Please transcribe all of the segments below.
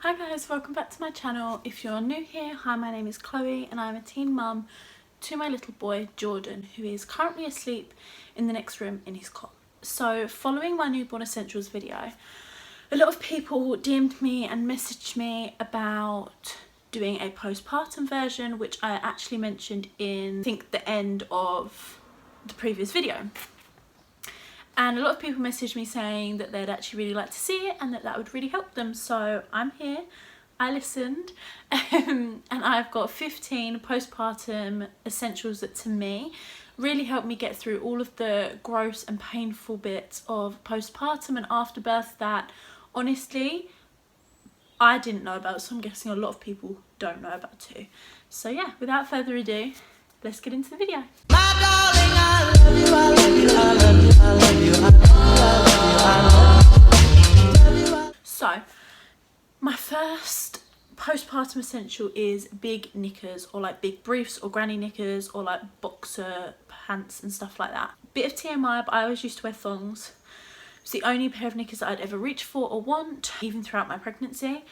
Hi guys, welcome back to my channel. If you're new here, hi, my name is Chloe and I'm a teen mum to my little boy Jordan, who is currently asleep in the next room in his cot. So following my newborn essentials video, a lot of people DM'd me and messaged me about doing a postpartum version, which I actually mentioned in I think the end of the previous video. And a lot of people messaged me saying that they'd actually really like to see it and that would really help them. So I'm here, I listened, and I've got 15 postpartum essentials that to me really helped me get through all of the gross and painful bits of postpartum and afterbirth that honestly I didn't know about, so I'm guessing a lot of people don't know about too. So yeah, without further ado, let's get into the video. My darling, I love you, I love you, I love you, I love you, I love you, I love you. So, my first postpartum essential is big knickers, or like big briefs or granny knickers, or like boxer pants and stuff like that. Bit of TMI, but I always used to wear thongs. It's the only pair of knickers that I'd ever reach for or want, even throughout my pregnancy.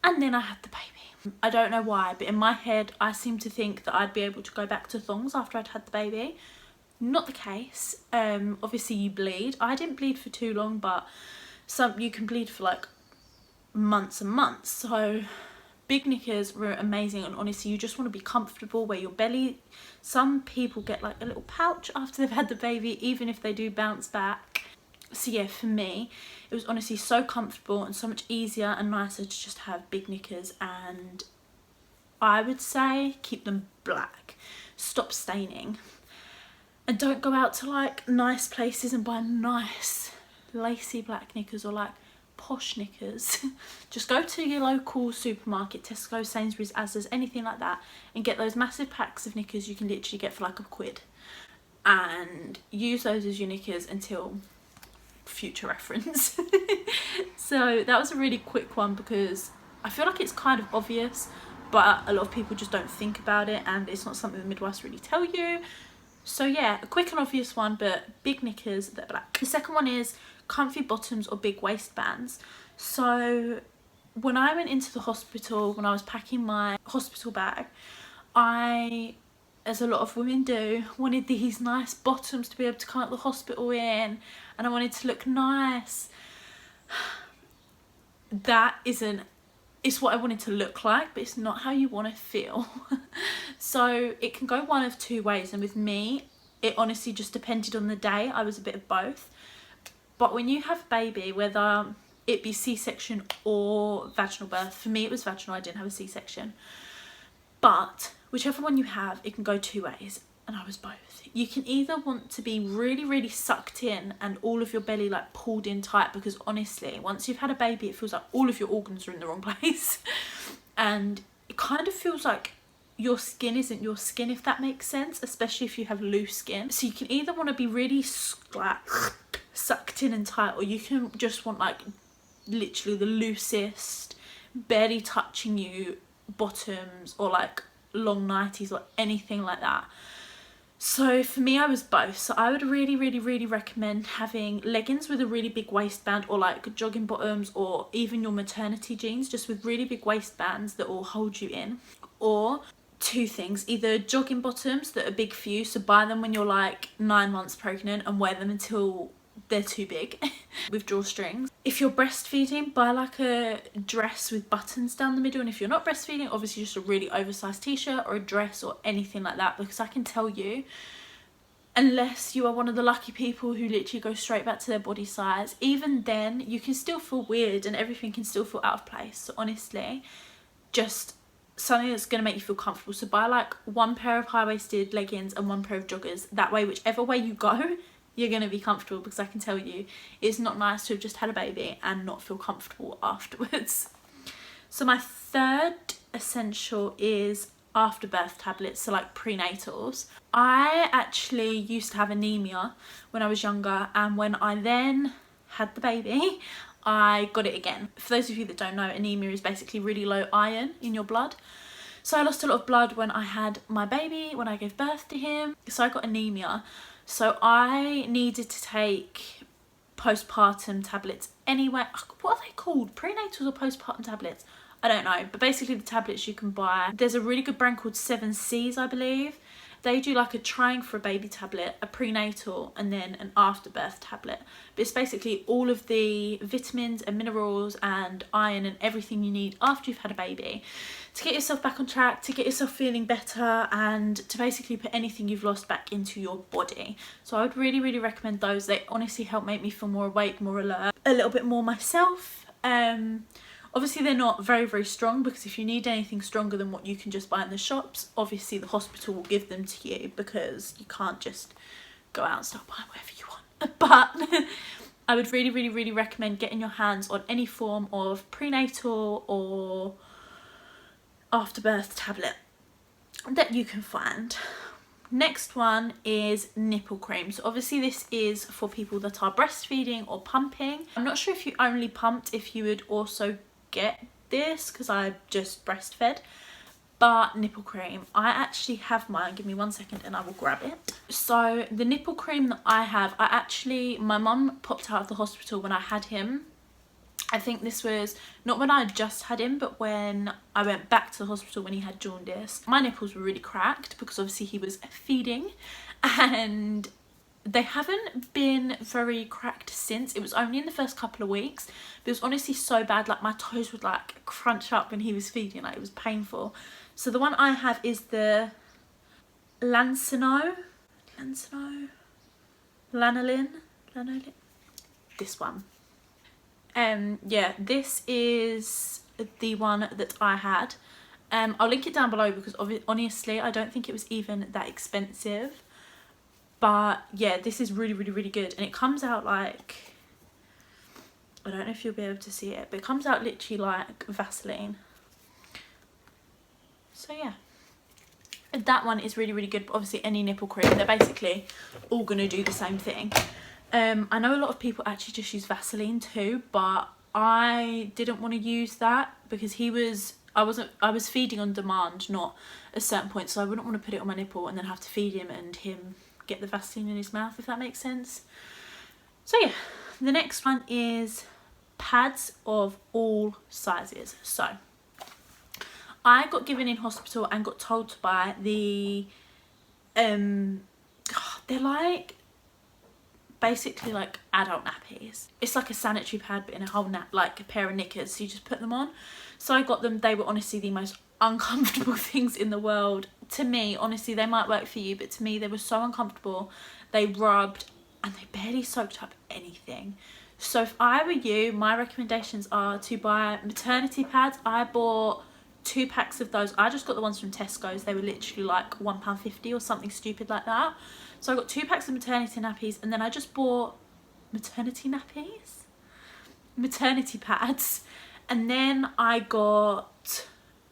And then I had the baby. I don't know why, but in my head I seem to think that I'd be able to go back to thongs after I'd had the baby. Not the case. Obviously you bleed. I didn't bleed for too long, but you can bleed for like months and months. So big knickers were amazing, and honestly you just want to be comfortable where your belly, some people get like a little pouch after they've had the baby, even if they do bounce back. So yeah, for me it was honestly so comfortable and so much easier and nicer to just have big knickers, and I would say keep them black, stop staining, and don't go out to like nice places and buy nice lacy black knickers or like posh knickers. Just go to your local supermarket, Tesco, Sainsbury's, Asda's, anything like that, and get those massive packs of knickers you can literally get for like £1, and use those as your knickers until future reference. So that was a really quick one because I feel like it's kind of obvious, but a lot of people just don't think about it, and it's not something the midwives really tell you. So yeah, a quick and obvious one, but big knickers that are black. The second one is comfy bottoms or big waistbands. So when I went into the hospital, when I was packing my hospital bag, I, as a lot of women do, wanted these nice bottoms to be able to come out the hospital in, and I wanted to look nice. That isn't, it's what I wanted to look like, but it's not how you want to feel. So it can go one of two ways, and with me it honestly just depended on the day. I was a bit of both. But when you have a baby, whether it be C-section or vaginal birth, for me it was vaginal, I didn't have a C-section, but whichever one you have, it can go two ways, and I was both. You can either want to be really sucked in and all of your belly like pulled in tight, because honestly once you've had a baby it feels like all of your organs are in the wrong place, and it kind of feels like your skin isn't your skin, if that makes sense, especially if you have loose skin. So you can either want to be really like sucked in and tight, or you can just want like literally the loosest, barely touching you bottoms, or like long nighties or anything like that. So for me I was both. So I would really recommend having leggings with a really big waistband, or like jogging bottoms, or even your maternity jeans just with really big waistbands that will hold you in. Or two things, either jogging bottoms that are big for you, so buy them when you're like 9 months pregnant and wear them until they're too big with drawstrings. If you're breastfeeding, buy like a dress with buttons down the middle, and if you're not breastfeeding, obviously just a really oversized t-shirt or a dress or anything like that, because I can tell you, unless you are one of the lucky people who literally go straight back to their body size, even then you can still feel weird and everything can still feel out of place. So honestly, just something that's going to make you feel comfortable. So buy like one pair of high-waisted leggings and one pair of joggers. That way, whichever way you go, you're going to be comfortable, because I can tell you it's not nice to have just had a baby and not feel comfortable afterwards. So my third essential is afterbirth tablets, so like prenatals. I actually used to have anemia when I was younger, and when I then had the baby I got it again. For those of you that don't know, anemia is basically really low iron in your blood. So I lost a lot of blood when I had my baby, when I gave birth to him. So I got anemia. So I needed to take postpartum tablets anyway. What are they called? Prenatals or postpartum tablets? I don't know, but basically the tablets you can buy. There's a really good brand called 7Cs, I believe. They do like a trying for a baby tablet, a prenatal, and then an afterbirth tablet. But it's basically all of the vitamins and minerals and iron and everything you need after you've had a baby to get yourself back on track, to get yourself feeling better, and to basically put anything you've lost back into your body. So I would really, really recommend those. They honestly help make me feel more awake, more alert, a little bit more myself. Obviously they're not very, very strong, because if you need anything stronger than what you can just buy in the shops, obviously the hospital will give them to you, because you can't just go out and start buying whatever you want. But I would really, really, really recommend getting your hands on any form of prenatal or afterbirth tablet that you can find. Next one is nipple cream. So obviously this is for people that are breastfeeding or pumping. I'm not sure if you only pumped, if you would also get this, because I just breastfed. But nipple cream, I actually have mine. Give me 1 second and I will grab it. So the nipple cream that I have, my mum popped out of the hospital when I had him. I think this was not when I just had him, but when I went back to the hospital when he had jaundice. My nipples were really cracked because obviously he was feeding, and they haven't been very cracked since. It was only in the first couple of weeks, but it was honestly so bad, like my toes would like crunch up when he was feeding, like it was painful. So the one I have is the Lanolin, this one. Yeah, this is the one that I had. I'll link it down below, because honestly I don't think it was even that expensive. But yeah, this is really, really, really good, and it comes out like, I don't know if you'll be able to see it, but it comes out literally like Vaseline. So yeah, that one is really, really good. But obviously any nipple cream, they're basically all gonna do the same thing. I know a lot of people actually just use Vaseline too, but I didn't want to use that because I was feeding on demand, not a certain point, so I wouldn't want to put it on my nipple and then have to feed him and him get the Vaseline in his mouth, if that makes sense. So yeah, the next one is pads of all sizes. So I got given in hospital and got told to buy the they're like basically like adult nappies. It's like a sanitary pad but in a whole like a pair of knickers, so you just put them on. So I got them. They were honestly the most uncomfortable things in the world. To me, honestly, they might work for you, but to me they were so uncomfortable. They rubbed and they barely soaked up anything. So if I were you, my recommendations are to buy maternity pads. I bought 2 packs of those. I just got the ones from Tesco's. They were literally like £1.50 or something stupid like that. So I got 2 packs of maternity nappies, and then I just bought maternity pads, and then I got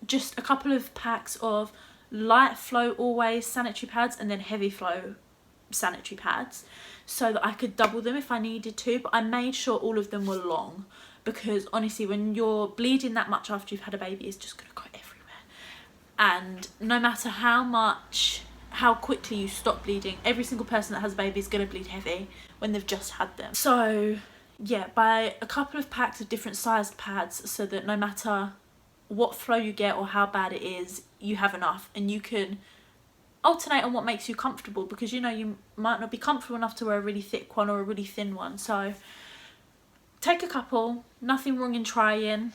just a couple of packs of light flow always sanitary pads and then heavy flow sanitary pads, so that I could double them if I needed to. But I made sure all of them were long, because honestly when you're bleeding that much after you've had a baby, it's just gonna go everywhere, and no matter how quickly you stop bleeding, every single person that has a baby is going to bleed heavy when they've just had them. So yeah, buy a couple of packs of different sized pads, so that no matter what flow you get or how bad it is, you have enough, and you can alternate on what makes you comfortable, because you know you might not be comfortable enough to wear a really thick one or a really thin one. So take a couple, nothing wrong in trying.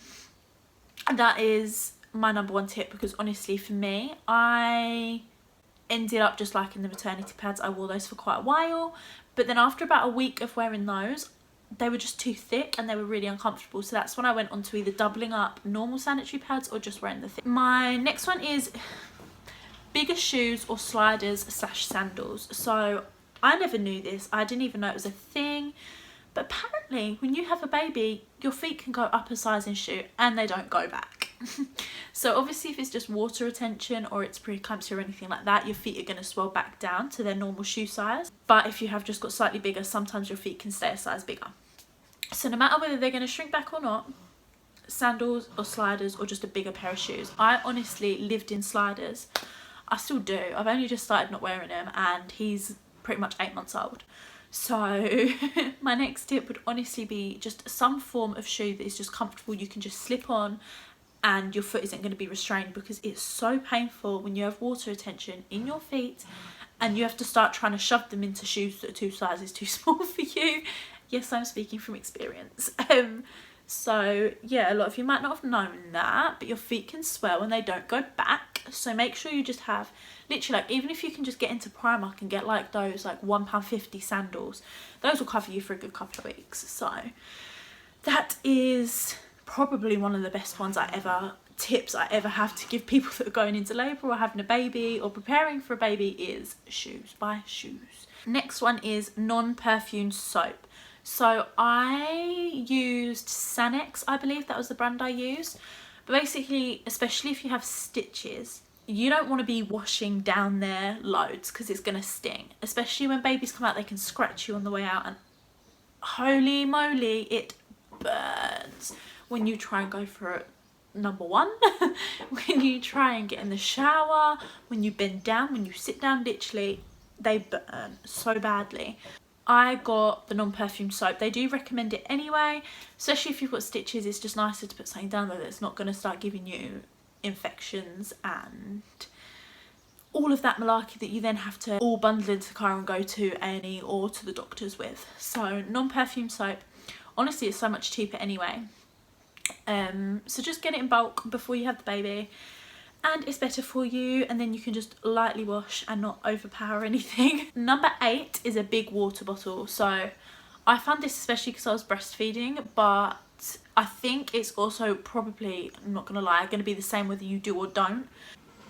That is my #1 tip, because honestly for me, I ended up just liking the maternity pads. I wore those for quite a while, but then after about a week of wearing those, they were just too thick and they were really uncomfortable. So that's when I went on to either doubling up normal sanitary pads or just wearing the thick. My next one is bigger shoes or sliders / sandals. So I never knew this. I didn't even know it was a thing. But apparently when you have a baby, your feet can go up a size in shoe and they don't go back. So obviously if it's just water retention or it's preeclampsia or anything like that, your feet are going to swell back down to their normal shoe size. But if you have just got slightly bigger, sometimes your feet can stay a size bigger. So no matter whether they're going to shrink back or not, sandals or sliders or just a bigger pair of shoes. I honestly lived in sliders. I still do. I've only just started not wearing them, and he's pretty much 8 months old. So my next tip would honestly be just some form of shoe that is just comfortable, you can just slip on and your foot isn't going to be restrained, because it's so painful when you have water retention in your feet and you have to start trying to shove them into shoes that are 2 sizes too small for you. Yes, I'm speaking from experience. So yeah, a lot of you might not have known that, but your feet can swell and they don't go back. So make sure you just have, literally, like, even if you can just get into Primark and get like those like £1.50 sandals, those will cover you for a good couple of weeks. So that is probably one of the best tips I ever have to give people that are going into labour or having a baby or preparing for a baby is shoes. Buy shoes. Next one is non-perfumed soap. So I used Sanex, I believe that was the brand I used. But basically, especially if you have stitches, you don't want to be washing down there loads because it's going to sting. Especially when babies come out, they can scratch you on the way out, and holy moly, it burns when you try and go for it. Number one, when you try and get in the shower, when you bend down, when you sit down, literally, they burn so badly. I got the non-perfumed soap. They do recommend it anyway, especially if you've got stitches. It's just nicer to put something down there that's not going to start giving you infections and all of that malarkey that you then have to all bundle into the car and go to A&E or to the doctors with. So non-perfumed soap, honestly, it's so much cheaper anyway. So just get it in bulk before you have the baby, and it's better for you, and then you can just lightly wash and not overpower anything. Number 8 is a big water bottle. So I found this especially because I was breastfeeding, but I think it's also probably, I'm not gonna lie, gonna be the same whether you do or don't.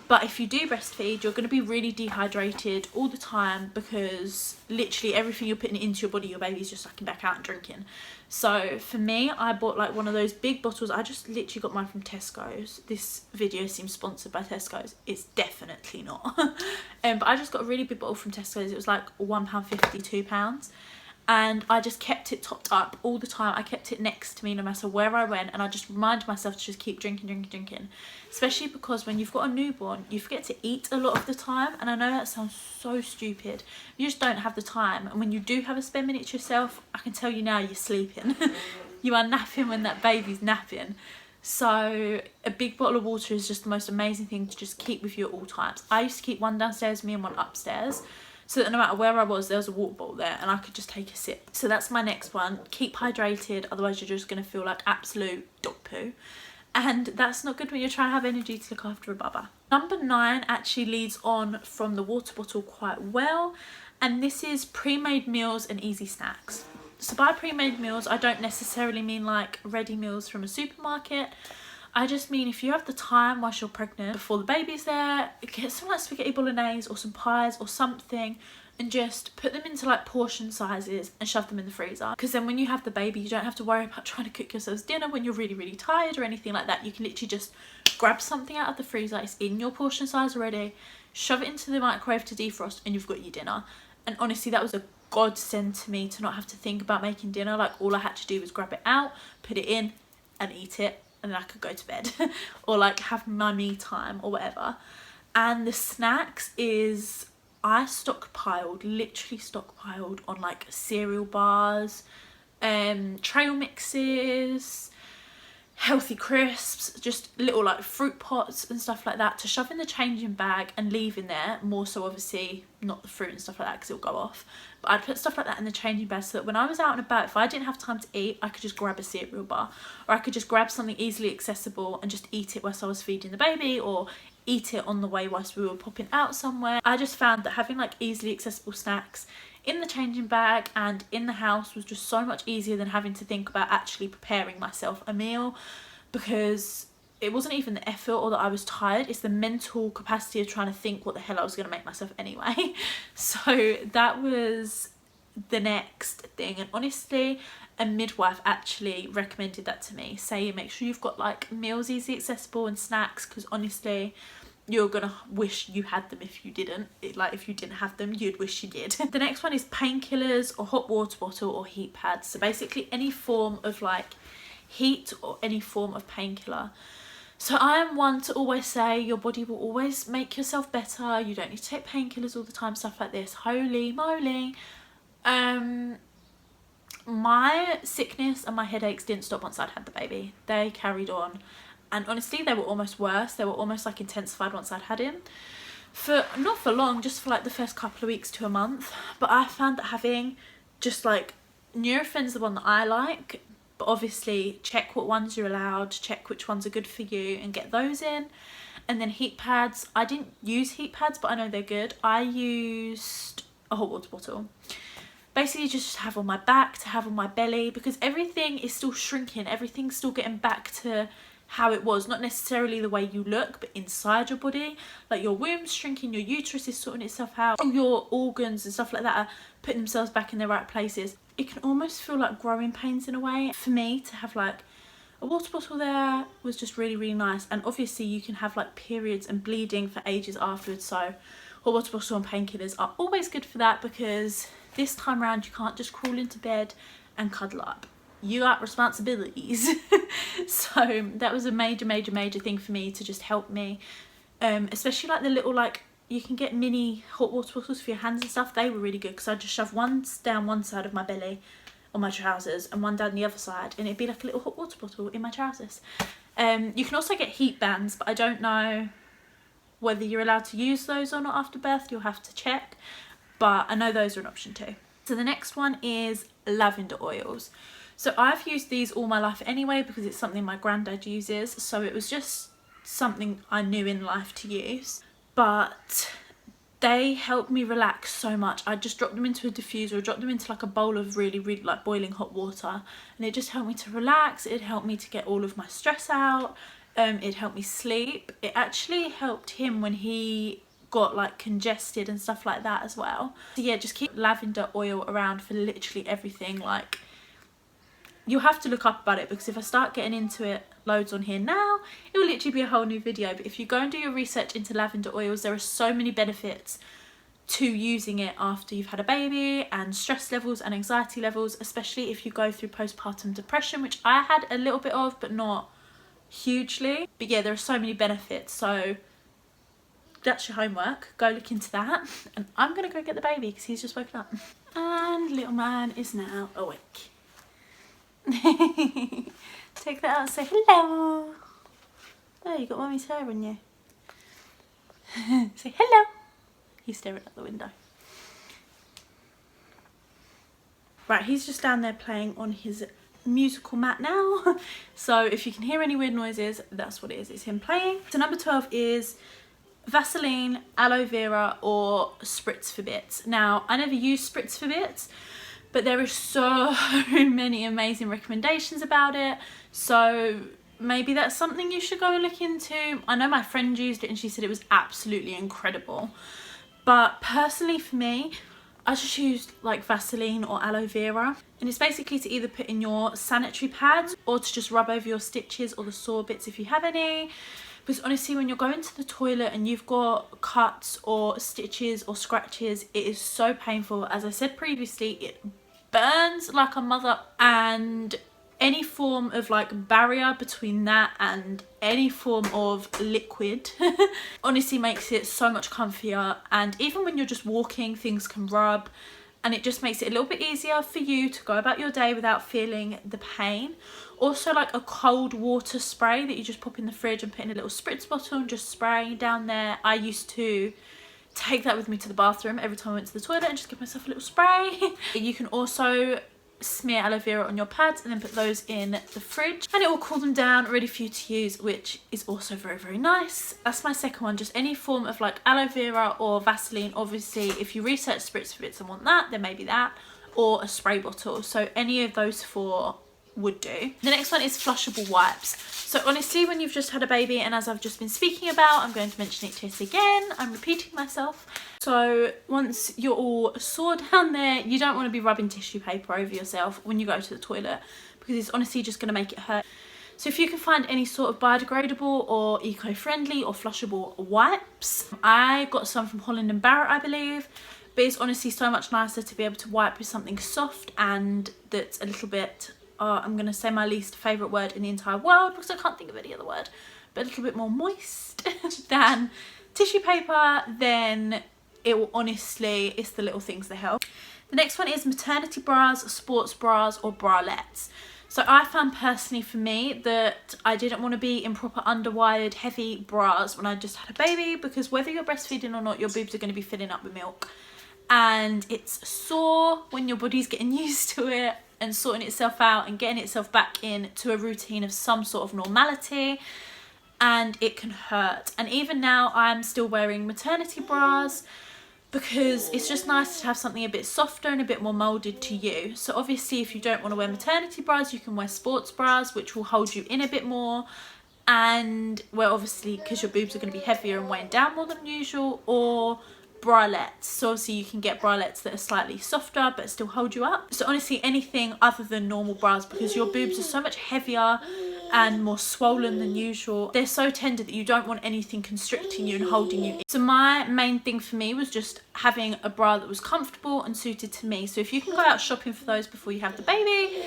But if you do breastfeed, you're going to be really dehydrated all the time, because literally everything you're putting into your body, your baby's just sucking back out and drinking. So for me, I bought like one of those big bottles. I just literally got mine from Tesco's. This video seems sponsored by Tesco's. It's definitely not. But I just got a really big bottle from Tesco's. It was like £1.50, £2. And I just kept it topped up all the time. I kept it next to me no matter where I went, and I just reminded myself to just keep drinking, especially because when you've got a newborn, you forget to eat a lot of the time. And I know that sounds so stupid, you just don't have the time. And when you do have a spare minute to yourself, I can tell you now, you're sleeping. You are napping when that baby's napping. So a big bottle of water is just the most amazing thing to just keep with you at all times. I used to keep one downstairs, me and one upstairs, so that no matter where I was, there was a water bottle there and I could just take a sip. So that's my next one. Keep hydrated, otherwise you're just going to feel like absolute dog poo. And that's not good when you're trying to have energy to look after a bubba. Number 9 actually leads on from the water bottle quite well. And this is pre-made meals and easy snacks. So by pre-made meals, I don't necessarily mean like ready meals from a supermarket. I just mean if you have the time whilst you're pregnant, before the baby's there, get some like spaghetti bolognese or some pies or something, and just put them into like portion sizes and shove them in the freezer. Because then when you have the baby, you don't have to worry about trying to cook yourselves dinner when you're really, really tired or anything like that. You can literally just grab something out of the freezer, it's in your portion size already, shove it into the microwave to defrost, and you've got your dinner. And honestly, that was a godsend to me to not have to think about making dinner. Like, all I had to do was grab it out, put it in and eat it, and then I could go to bed or like have my me time or whatever. And the snacks is, I literally stockpiled on like cereal bars, trail mixes, healthy crisps, just little like fruit pots and stuff like that to shove in the changing bag and leave in there. More so obviously not the fruit and stuff like that because it'll go off, but I'd put stuff like that in the changing bag so that when I was out and about, if I didn't have time to eat, I could just grab a cereal bar, or I could just grab something easily accessible and just eat it whilst I was feeding the baby, or eat it on the way whilst we were popping out somewhere. I just found that having like easily accessible snacks in the changing bag and in the house was just so much easier than having to think about actually preparing myself a meal, because it wasn't even the effort or that I was tired, it's the mental capacity of trying to think what the hell I was going to make myself anyway. So that was the next thing, and honestly a midwife actually recommended that to me, saying make sure you've got like meals easy accessible and snacks, because honestly you're gonna wish you had them if you didn't. If you didn't have them, you'd wish you did. The next one is painkillers or hot water bottle or heat pads. So basically any form of like heat or any form of painkiller. So I am one to always say your body will always make yourself better, you don't need to take painkillers all the time, stuff like this. Holy moly, My sickness and my headaches didn't stop once I'd had the baby. They carried on, and honestly they were almost worse. They were almost like intensified once I'd had him. For not for long, just for like the first couple of weeks to a month. But I found that having just like Nurofen's the one that I like, but obviously check what ones you're allowed, check which ones are good for you and get those in. And then heat pads, I didn't use heat pads, but I know they're good. I used a hot water bottle, basically just to have on my back, to have on my belly, because everything is still shrinking, everything's still getting back to how it was, not necessarily the way you look, but inside your body. Like your womb's shrinking, your uterus is sorting itself out, all your organs and stuff like that are putting themselves back in their right places. It can almost feel like growing pains in a way. For me to have like a water bottle there was just really, really nice. And obviously you can have like periods and bleeding for ages afterwards, so hot water bottle and painkillers are always good for that, because this time around you can't just crawl into bed and cuddle up. You got responsibilities. So that was a major thing for me, to just help me, especially like the little, like you can get mini hot water bottles for your hands and stuff. They were really good, because I just shove one down one side of my belly on my trousers and one down the other side, and it'd be like a little hot water bottle in my trousers. You can also get heat bands, but I don't know whether you're allowed to use those or not after birth. You'll have to check, but I know those are an option too. So the next one is lavender oils. So I've used these all my life anyway, because it's something my granddad uses, so it was just something I knew in life to use. But they helped me relax so much. I just dropped them into a diffuser, or dropped them into like a bowl of really like boiling hot water, and it just helped me to relax. It helped me to get all of my stress out. It helped me sleep. It actually helped him when he got like congested and stuff like that as well. So yeah, just keep lavender oil around for literally everything. Like, you'll have to look up about it, because if I start getting into it loads on here now, it will literally be a whole new video. But if you go and do your research into lavender oils, there are so many benefits to using it after you've had a baby, and stress levels and anxiety levels, especially if you go through postpartum depression, which I had a little bit of, but not hugely. But yeah, there are so many benefits, so that's your homework. Go look into that. And I'm gonna go get the baby, because he's just woken up and little man is now awake. Take that out and say hello. There, you got mummy's hair on you. Say hello. He's staring at the window. Right, he's just down there playing on his musical mat now. So if you can hear any weird noises, that's what it is. It's him playing. So number 12 is Vaseline, aloe vera, or spritz for bits. Now, I never use spritz for bits, but there are so many amazing recommendations about it, so maybe that's something you should go and look into. I know my friend used it and she said it was absolutely incredible, but personally for me, I just used like Vaseline or aloe vera, and it's basically to either put in your sanitary pads or to just rub over your stitches or the sore bits if you have any. Because honestly, when you're going to the toilet and you've got cuts or stitches or scratches, it is so painful. As I said previously, it burns like a mother, and any form of like barrier between that and any form of liquid honestly makes it so much comfier. And even when you're just walking, things can rub, and it just makes it a little bit easier for you to go about your day without feeling the pain. Also, like a cold water spray that you just pop in the fridge and put in a little spritz bottle and just spray down there. I used to take that with me to the bathroom every time I went to the toilet and just give myself a little spray. You can also smear aloe vera on your pads and then put those in the fridge, and it will cool them down, ready for you to use, which is also very, very nice. That's my second one, just any form of like aloe vera or Vaseline. Obviously, if you research spritz for bits and want that, then maybe that, or a spray bottle. So any of those four would do. The next one is flushable wipes. So honestly, when you've just had a baby, and as I've just been speaking about, I'm going to mention it to us again, I'm repeating myself. So once you're all sore down there, you don't want to be rubbing tissue paper over yourself when you go to the toilet, because it's honestly just going to make it hurt. So if you can find any sort of biodegradable or eco-friendly or flushable wipes, I got some from Holland & Barrett, I believe, but it's honestly so much nicer to be able to wipe with something soft and that's a little bit, I'm going to say my least favourite word in the entire world, because I can't think of any other word, but a little bit more moist than tissue paper. Then it will honestly, it's the little things that help. The next one is maternity bras, sports bras or bralettes. So I found personally for me that I didn't want to be in proper underwired heavy bras when I just had a baby, because whether you're breastfeeding or not, your boobs are going to be filling up with milk. And it's sore when your body's getting used to it and sorting itself out and getting itself back into a routine of some sort of normality. And it can hurt. And even now I'm still wearing maternity bras, because it's just nice to have something a bit softer and a bit more moulded to you. So obviously if you don't want to wear maternity bras, you can wear sports bras, which will hold you in a bit more, and well, obviously because your boobs are going to be heavier and weighing down more than usual, or bralettes. So obviously you can get bralettes that are slightly softer but still hold you up. So honestly anything other than normal bras, because your boobs are so much heavier and more swollen than usual. They're so tender that you don't want anything constricting you and holding you in. So my main thing for me was just having a bra that was comfortable and suited to me. So if you can go out shopping for those before you have the baby,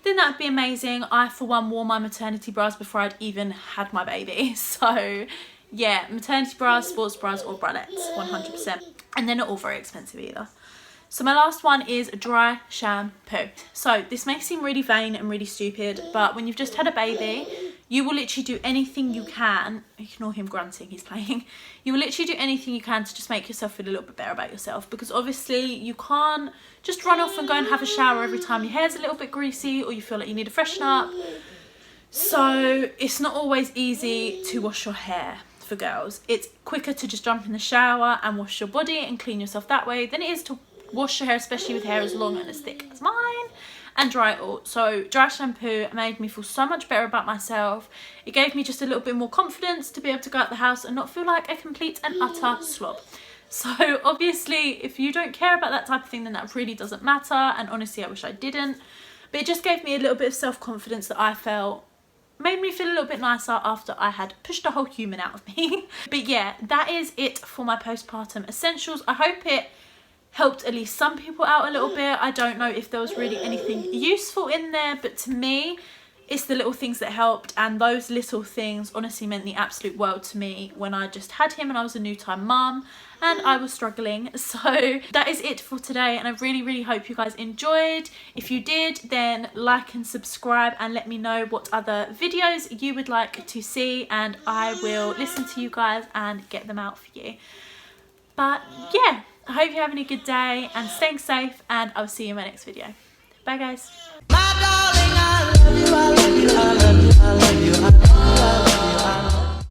then that would be amazing. I for one wore my maternity bras before I'd even had my baby. So yeah, maternity bras, sports bras or bralettes, 100%. And they're not all very expensive either. So my last one is dry shampoo. So this may seem really vain and really stupid, but when you've just had a baby, you will literally do anything you can. Ignore him grunting, he's playing. You will literally do anything you can to just make yourself feel a little bit better about yourself, because obviously you can't just run off and go and have a shower every time your hair's a little bit greasy or you feel like you need to freshen up. So it's not always easy to wash your hair for girls. It's quicker to just jump in the shower and wash your body and clean yourself that way than it is to wash your hair, especially with hair as long and as thick as mine, and dry it all. So dry shampoo made me feel so much better about myself. It gave me just a little bit more confidence to be able to go out the house and not feel like a complete and utter slob. So obviously if you don't care about that type of thing, then that really doesn't matter, and honestly I wish I didn't, but it just gave me a little bit of self-confidence that I felt made me feel a little bit nicer after I had pushed a whole human out of me. But yeah, that is it for my postpartum essentials. I hope it helped at least some people out a little bit. I don't know if there was really anything useful in there, but to me it's the little things that helped, and those little things honestly meant the absolute world to me when I just had him and I was a new time mum and I was struggling. So that is it for today, and I really hope you guys enjoyed. If you did, then like and subscribe and let me know what other videos you would like to see, and I will listen to you guys and get them out for you. But yeah, I hope you're having a good day and staying safe, and I'll see you in my next video. Bye guys. My darling, I love you, I love you, I love you, I love you.